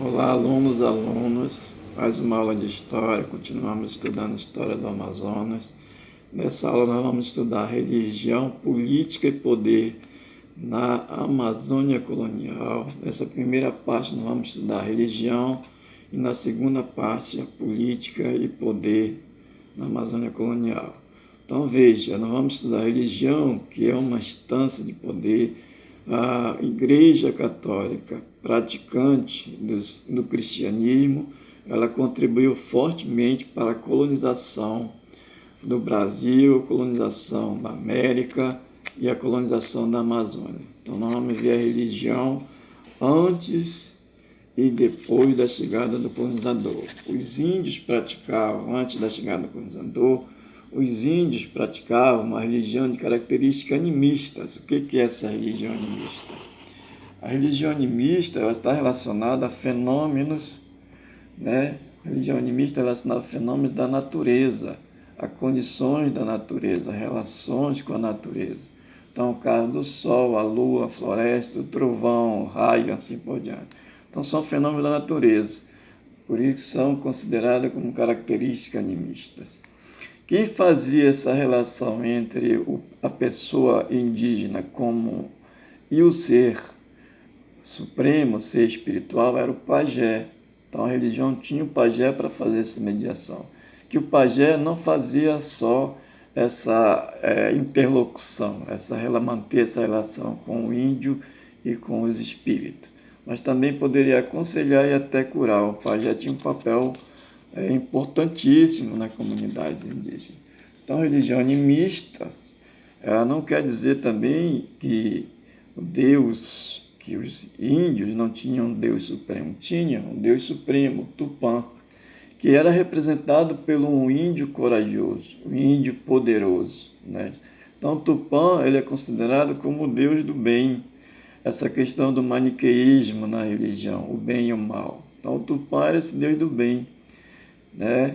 Olá, alunos, mais uma aula de História, continuamos estudando a História do Amazonas. Nessa aula nós vamos estudar religião, política e poder na Amazônia colonial. Nessa primeira parte nós vamos estudar religião e na segunda parte a política e poder na Amazônia colonial. Então veja, nós vamos estudar religião, que é uma instância de poder. A Igreja Católica, praticante do cristianismo, ela contribuiu fortemente para a colonização do Brasil, a colonização da América e a colonização da Amazônia. Então, nós vamos ver a religião antes e depois da chegada do colonizador. Os índios praticavam, antes da chegada do colonizador, os índios praticavam uma religião de características animistas. O que é essa religião animista? A religião animista ela está relacionada a fenômenos, A religião animista é relacionada a fenômenos da natureza, a condições da natureza, relações com a natureza. Então, o caso do sol, a lua, a floresta, o trovão, o raio, assim por diante. Então, são fenômenos da natureza, por isso são consideradas como características animistas. Quem fazia essa relação entre a pessoa indígena e o ser supremo, o ser espiritual, era o pajé. Então a religião tinha o pajé para fazer essa mediação. Que o pajé não fazia só essa interlocução, manter essa relação com o índio e com os espíritos, mas também poderia aconselhar e até curar. O pajé tinha um papel importantíssimo na comunidade indígena. Então, a religião animista, ela não quer dizer também que que os índios não tinham um Deus supremo. Tinham um Deus supremo, Tupã, que era representado pelo um índio corajoso, um índio poderoso. Então, Tupã ele é considerado como o Deus do bem. Essa questão do maniqueísmo na religião, o bem e o mal. Então, o Tupã era esse Deus do bem,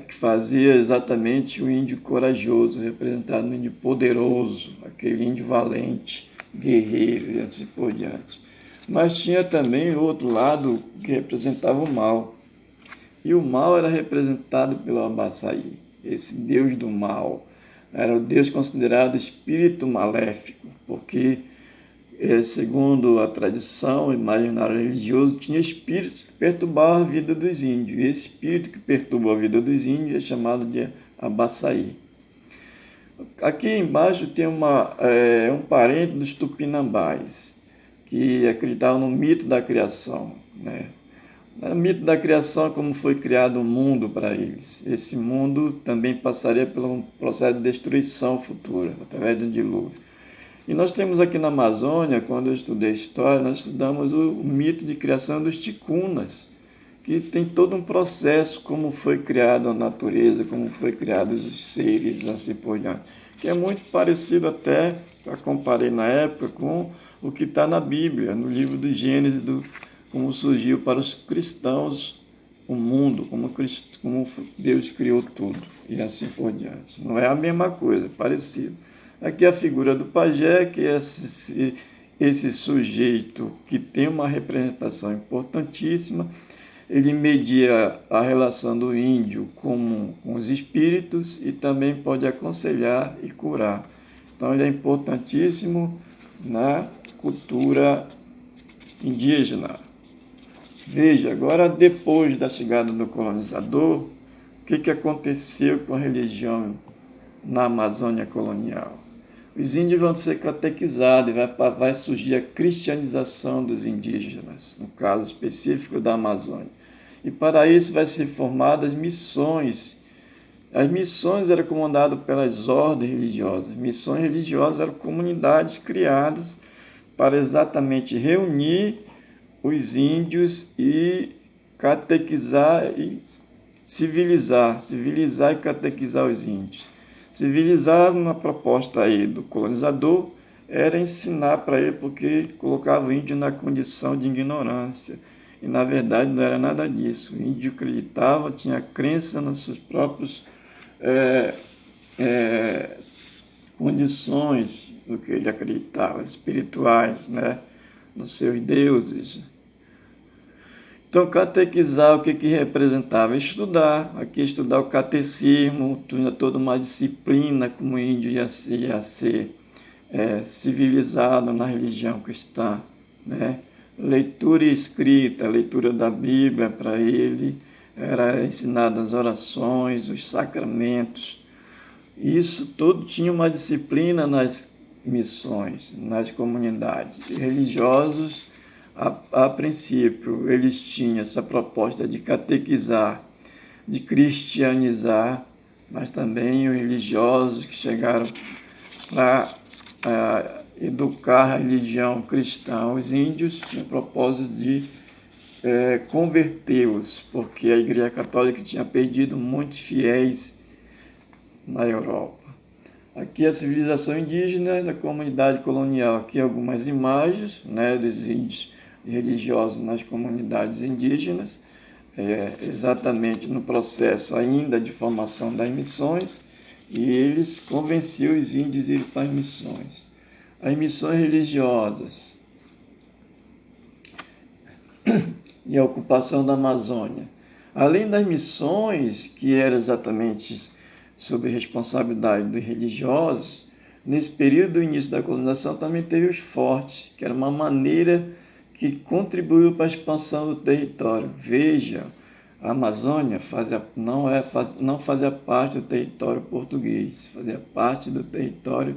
que fazia exatamente o índio corajoso, representado no índio poderoso, aquele índio valente, guerreiro e assim por diante. Mas tinha também o outro lado que representava o mal. E o mal era representado pelo Abaçaí, esse deus do mal. Era o deus considerado espírito maléfico, porque, segundo a tradição, o imaginário religioso, tinha espíritos que perturbavam a vida dos índios. E esse espírito que perturba a vida dos índios é chamado de Abaçaí. Aqui embaixo tem um parente dos tupinambás, que acreditavam no mito da criação. O mito da criação é como foi criado o mundo para eles. Esse mundo também passaria por um processo de destruição futura, através do dilúvio. E nós temos aqui na Amazônia, quando eu estudei história, nós estudamos o mito de criação dos ticunas, que tem todo um processo, como foi criada a natureza, como foi criados os seres, assim por diante, que é muito parecido até, eu comparei na época, com o que está na Bíblia, no livro do Gênesis, como surgiu para os cristãos o mundo, como Deus criou tudo, e assim por diante. Não é a mesma coisa, é parecido. Aqui a figura do pajé, que é esse sujeito que tem uma representação importantíssima. Ele media a relação do índio com os espíritos e também pode aconselhar e curar. Então ele é importantíssimo na cultura indígena. Veja, agora depois da chegada do colonizador, o que aconteceu com a religião na Amazônia colonial? Os índios vão ser catequizados e vai surgir a cristianização dos indígenas, no caso específico da Amazônia. E para isso vai ser formadas missões. As missões eram comandadas pelas ordens religiosas. Missões religiosas eram comunidades criadas para exatamente reunir os índios e catequizar e civilizar e catequizar os índios. Civilizar, uma proposta aí do colonizador, era ensinar para ele, porque colocava o índio na condição de ignorância. E, na verdade, não era nada disso. O índio acreditava, tinha crença nas suas próprias condições do que ele acreditava, espirituais, nos seus deuses. Então, catequizar, o que representava? Estudar, aqui estudar o catecismo, toda uma disciplina como o índio ia ser civilizado na religião cristã, né? Leitura e escrita, a leitura da Bíblia para ele, era ensinada as orações, os sacramentos. Isso tudo tinha uma disciplina nas missões, nas comunidades. Religiosos, a princípio, eles tinham essa proposta de catequizar, de cristianizar, mas também os religiosos que chegaram para educar a religião cristã. Os índios tinham o propósito de convertê-los, porque a Igreja Católica tinha perdido muitos fiéis na Europa. Aqui a civilização indígena da comunidade colonial. Aqui algumas imagens, né, dos índios religiosos nas comunidades indígenas, exatamente no processo ainda de formação das missões, e eles convenciam os índios a ir para as missões. As missões religiosas e a ocupação da Amazônia. Além das missões, que eram exatamente sob responsabilidade dos religiosos, nesse período do início da colonização também teve os fortes, que era uma maneira que contribuiu para a expansão do território. Veja, a Amazônia não fazia parte do território português, fazia parte do território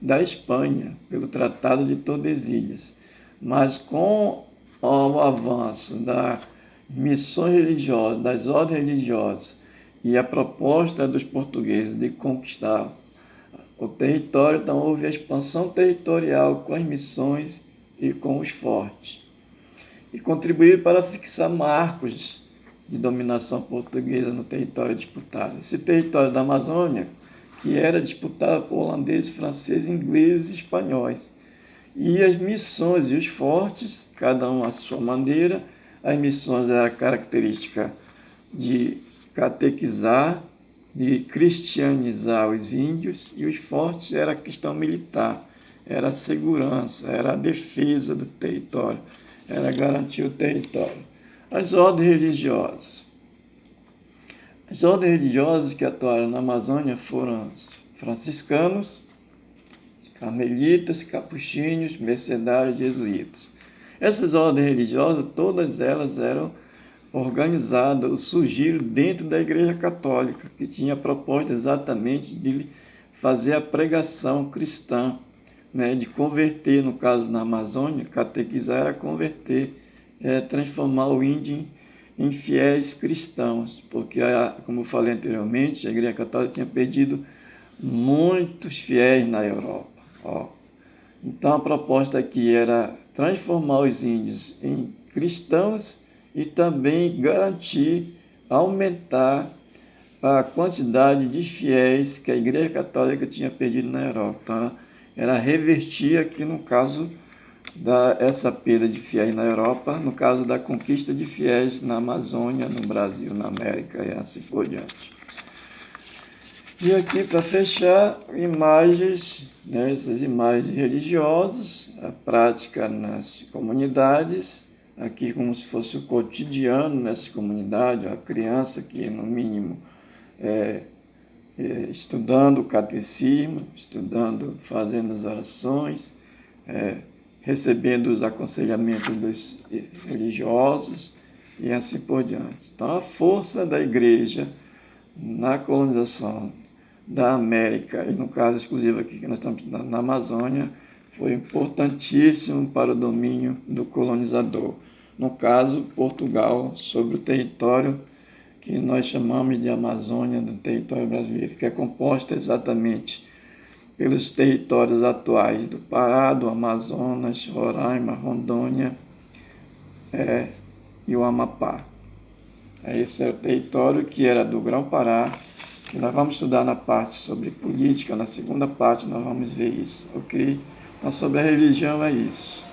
da Espanha, pelo Tratado de Tordesilhas. Mas com o avanço das missões religiosas, das ordens religiosas, e a proposta dos portugueses de conquistar o território, então houve a expansão territorial com as missões e com os fortes. E contribuíram para fixar marcos de dominação portuguesa no território disputado. Esse território da Amazônia, que era disputado por holandeses, franceses, ingleses e espanhóis. E as missões e os fortes, cada um à sua maneira. As missões eram a característica de catequizar, de cristianizar os índios, e os fortes era a questão militar, era a segurança, era a defesa do território, era garantir o território. As ordens religiosas. As ordens religiosas que atuaram na Amazônia foram franciscanos, carmelitas, capuchinhos, mercedários, jesuítas. Essas ordens religiosas, todas elas eram organizadas, ou surgiram dentro da Igreja Católica, que tinha a proposta exatamente de fazer a pregação cristã, né, de converter, no caso na Amazônia, catequizar era converter, transformar o índio em fiéis cristãos, porque, como eu falei anteriormente, a Igreja Católica tinha perdido muitos fiéis na Europa. Então a proposta aqui era transformar os índios em cristãos e também garantir, aumentar a quantidade de fiéis que a Igreja Católica tinha perdido na Europa. Então, era revertir aqui no caso essa perda de fiéis na Europa, no caso da conquista de fiéis na Amazônia, no Brasil, na América e assim por diante. E aqui, para fechar, imagens, né, essas imagens religiosas, a prática nas comunidades, aqui como se fosse o cotidiano nessa comunidade, a criança que, no mínimo, estudando o catecismo, fazendo as orações, recebendo os aconselhamentos dos religiosos e assim por diante. Então, a força da igreja na colonização da América, e no caso exclusivo aqui que nós estamos estudando na Amazônia, foi importantíssimo para o domínio do colonizador. No caso, Portugal, sobre o território que nós chamamos de Amazônia, do território brasileiro, que é composta exatamente pelos territórios atuais do Pará, do Amazonas, Roraima, Rondônia e o Amapá. Esse é o território que era do Grão-Pará, que nós vamos estudar na parte sobre política, na segunda parte nós vamos ver isso, ok? Então, sobre a religião é isso.